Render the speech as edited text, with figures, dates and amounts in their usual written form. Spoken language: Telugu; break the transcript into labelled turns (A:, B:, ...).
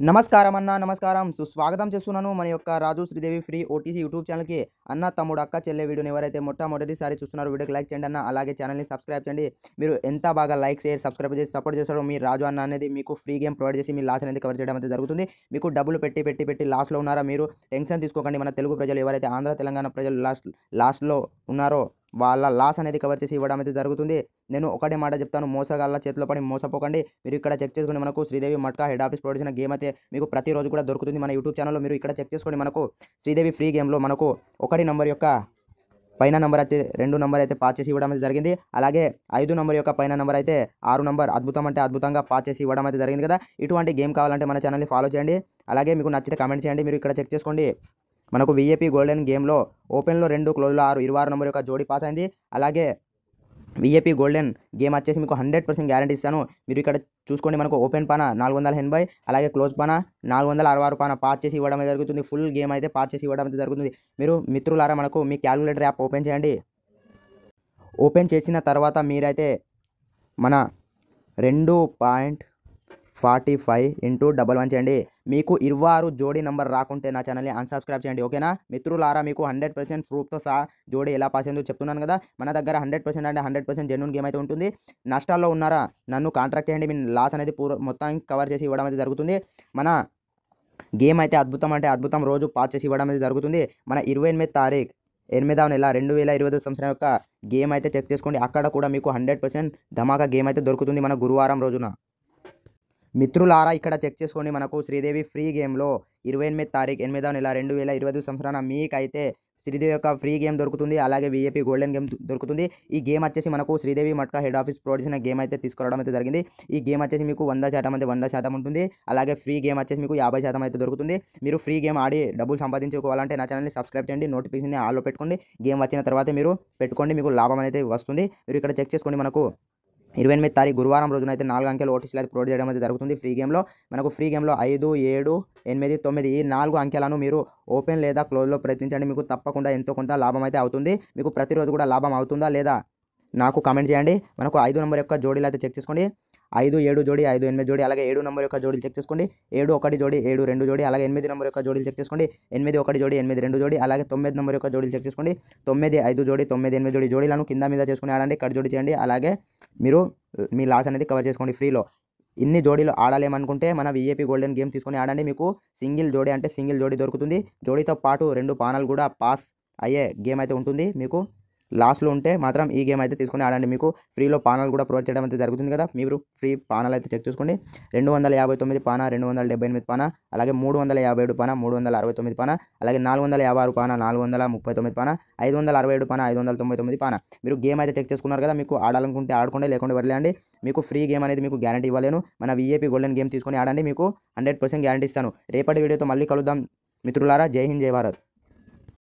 A: నమస్కారం అన్న నమస్కారం సుస్వాగతం చేస్తున్నాను మన యొక్క రాజు శ్రీదేవి ఫ్రీ ఓటీసీ యూట్యూబ్ ఛానల్కి అన్న తమ్ముడు అక్క చెల్లె వీడియోని ఎవరైతే మొట్టమొదటిసారి చూస్తున్నారో వీడియోకి లైక్ చేయండి అన్న అలాగే ఛానల్ని సబ్స్క్రైబ్ చేయండి మీరు ఎంత బాగా లైక్ షేర్ సబ్స్క్రైబ్ చేసి సపోర్ట్ చేస్తారో మీ రాజు అన్న అనేది మీకు ఫ్రీ గేమ్ ప్రొవైడ్ చేసి మీ లాస్ అనేది కవర్ చేయడం అయితే జరుగుతుంది మీకు డబ్బులు పెట్టి లాస్లో ఉన్నారా మీరు టెన్షన్ తీసుకోకండి మన తెలుగు ప్రజలు ఎవరైతే ఆంధ్ర తెలంగాణ ప్రజలు లాస్ట్లో ఉన్నారో వాళ్ళ లాస్ అనేది కవర్ చేసి ఇవ్వడం అయితే జరుగుతుంది నేను ఒకటే మాట చెప్తాను మోసగాళ్ళ చేతిలో పడి మోసపోకండి మీరు ఇక్కడ చెక్ చేసుకుని మనకు Sridevi matka head office provide చేసిన గేమ్ అయితే మీకు ప్రతిరోజు కూడా దొరుకుతుంది మన యూట్యూబ్ ఛానల్లో మీరు ఇక్కడ చెక్ చేసుకోండి మనకు శ్రీదేవి ఫ్రీ గేమ్లో మనకు 1 నంబర్ యొక్క పైన నంబర్ అయితే 2 నంబర్ అయితే పాస్ చేసి ఇవ్వడం అయితే జరిగింది అలాగే 5 నంబర్ యొక్క పైన నంబర్ అయితే 6 నంబర్ అద్భుతం అంటే అద్భుతంగా పాస్ చేసి ఇవ్వడం అయితే జరిగింది కదా ఇటువంటి గేమ్ కావాలంటే మన ఛానల్ని ఫాలో చేయండి అలాగే మీకు నచ్చితే కామెంట్ చేయండి మీరు ఇక్కడ చెక్ చేసుకోండి మనకు విఏపీ గోల్డెన్ గేమ్లో ఓపెన్లో 2 క్లోజ్లో 6 26 నంబర్ యొక్క జోడీ పాస్ అయింది అలాగే విఏపీ గోల్డెన్ గేమ్ వచ్చేసి మీకు 100% గ్యారంటీ ఇస్తాను మీరు ఇక్కడ చూసుకోండి మనకు ఓపెన్ పాన 480 అలాగే క్లోజ్ పాన 466 పాన పాస్ చేసి ఇవ్వడం జరుగుతుంది ఫుల్ గేమ్ అయితే పాస్ చేసి ఇవ్వడం అయితే జరుగుతుంది మీరు మిత్రులారా మనకు మీ క్యాలిక్యులేటర్ యాప్ ఓపెన్ చేయండి ఓపెన్ చేసిన తర్వాత మీరైతే మన 2.45 ఇంటూ 11 చేయండి మీకు 26 జోడీ నంబర్ రాకుంటే నా ఛానల్ని అన్సబ్స్క్రైబ్ చేయండి ఓకేనా మిత్రులారా మీకు 100% ప్రూఫ్తో సహా జోడీ ఎలా పాస్ అయిందో చెప్తున్నాను కదా మన దగ్గర 100% అంటే 100% జెన్యూన్ గేమ్ అయితే ఉంటుంది నష్టాల్లో ఉన్నారా నన్ను కాంట్రాక్ట్ చేయండి మీ లాస్ అనేది మొత్తం కవర్ చేసి ఇవ్వడం అయితే జరుగుతుంది మన గేమ్ అయితే అద్భుతం అంటే అద్భుతం రోజు పాస్ చేసి ఇవ్వడం అయితే జరుగుతుంది మన 28 తారీఖు 8వ నెల 2025 సంవత్సరం యొక్క గేమ్ అయితే చెక్ చేసుకోండి అక్కడ కూడా మీకు 100% ధమాకా గేమ్ అయితే దొరుకుతుంది మన గురువారం రోజున మిత్రులారా ఇక్కడ చెక్ చేసుకోండి మనకు శ్రీదేవి ఫ్రీ గేమ్లో 28 తారీఖు 8వ నెల 2025 సంవత్సరాన మీకైతే శ్రీదేవి యొక్క ఫ్రీ గేమ్ దొరుకుతుంది అలాగే విఏపీ గోల్డెన్ గేమ్ దొరుకుతుంది ఈ గేమ్ వచ్చేసి మనకు Sridevi matka head office provide చేసిన గేమ్ అయితే తీసుకురావడం అయితే జరిగింది ఈ గేమ్ వచ్చేసి మీకు 100% అంటే 100% ఉంటుంది అలాగే ఫ్రీ గేమ్ వచ్చేసి మీకు 50% అయితే దొరుకుతుంది మీరు ఫ్రీ గేమ్ ఆడి డబ్బులు సంపాదించుకోవాలంటే నా ఛానల్ని సబ్స్క్రైబ్ చేయండి నోటిఫికేషన్ ఆల్లో పెట్టుకోండి గేమ్ వచ్చిన తర్వాత మీరు పెట్టుకోండి మీకు లాభం అయితే వస్తుంది మీరు ఇక్కడ చెక్ చేసుకోండి మనకు 28 తారీఖు గురువారం రోజున అయితే 4 అంకెల ఓటీసీలు అయితే ప్రొవైడ్ చేయడం అయితే జరుగుతుంది ఫ్రీ గేమ్లో మనకు ఫ్రీ గేమ్లో 5 7 8 9 ఈ 4 అంకెలను మీరు ఓపెన్ లేదా క్లోజ్లో ప్రయత్నించండి మీకు తప్పకుండా ఎంతో కొంత లాభం అయితే అవుతుంది మీకు ప్రతిరోజు కూడా లాభం అవుతుందా లేదా నాకు కామెంట్ చేయండి మనకు 5 నంబర్ యొక్క జోడీలు అయితే చెక్ చేసుకోండి 5 7 జోడీ 5 8 జోడీ అలాగే 7 నంబర్ యొక్క జోడీలు చెక్ చేసుకోండి 7 1 జోడీ 7 2 జోడీ అలాగే 8 నంబర్ యొక్క జోడీలు చెక్ చేసుకోండి 8 1 జోడీ 8 2 జోడీ అలాగే 9 నంబర్ యొక్క జోడీలు చెక్ చేసుకోండి 9 5 జోడీ 9 8 జోడీ జోడీలను కింద మీద చేసుకుని ఆడండి కట్ జోడీ చేయండి అలాగే మీరు మీ లాస్ అనేది కవర్ చేసుకోండి ఫ్రీలో ఇన్ని జోడీలు ఆడాలేమనుకుంటే మన విఏపీ గోల్డెన్ గేమ్ తీసుకొని ఆడండి మీకు సింగిల్ జోడీ అంటే సింగిల్ జోడీ దొరుకుతుంది జోడీతో పాటు 2 పానాలు కూడా పాస్ అయ్యే గేమ్ అయితే ఉంటుంది మీకు లాస్ట్లో ఉంటే మాత్రం ఈ గేమ్ అయితే తీసుకొని ఆడండి మీకు ఫ్రీలో పానాలు కూడా ప్రొవైడ్ చేయడం అయితే జరుగుతుంది కదా మీరు ఫ్రీ పానాలు అయితే చెక్ చేసుకోండి 259 పాన 278 పాన అలాగే 357 పాన 369 పాన అలాగే 456 పాన 439 పాన 567 పాన 599 పాన మీరు గేమ్ అయితే చెక్ చేసుకున్నారు కదా మీకు ఆడాలనుకుంటే ఆడుకోండి లేకుంటే వదిలేయండి మీకు ఫ్రీ గేమ్ అనేది మీకు గ్యారంటీ ఇవ్వలేను మన విఏపీ గోల్డెన్ గేమ్ తీసుకొని ఆడండి మీకు 100% గ్యారంటీ ఇస్తాను రేపటి వీడియోతో మళ్ళీ కలుద్దాం మిత్రులారా జై హింద్ జై భారత్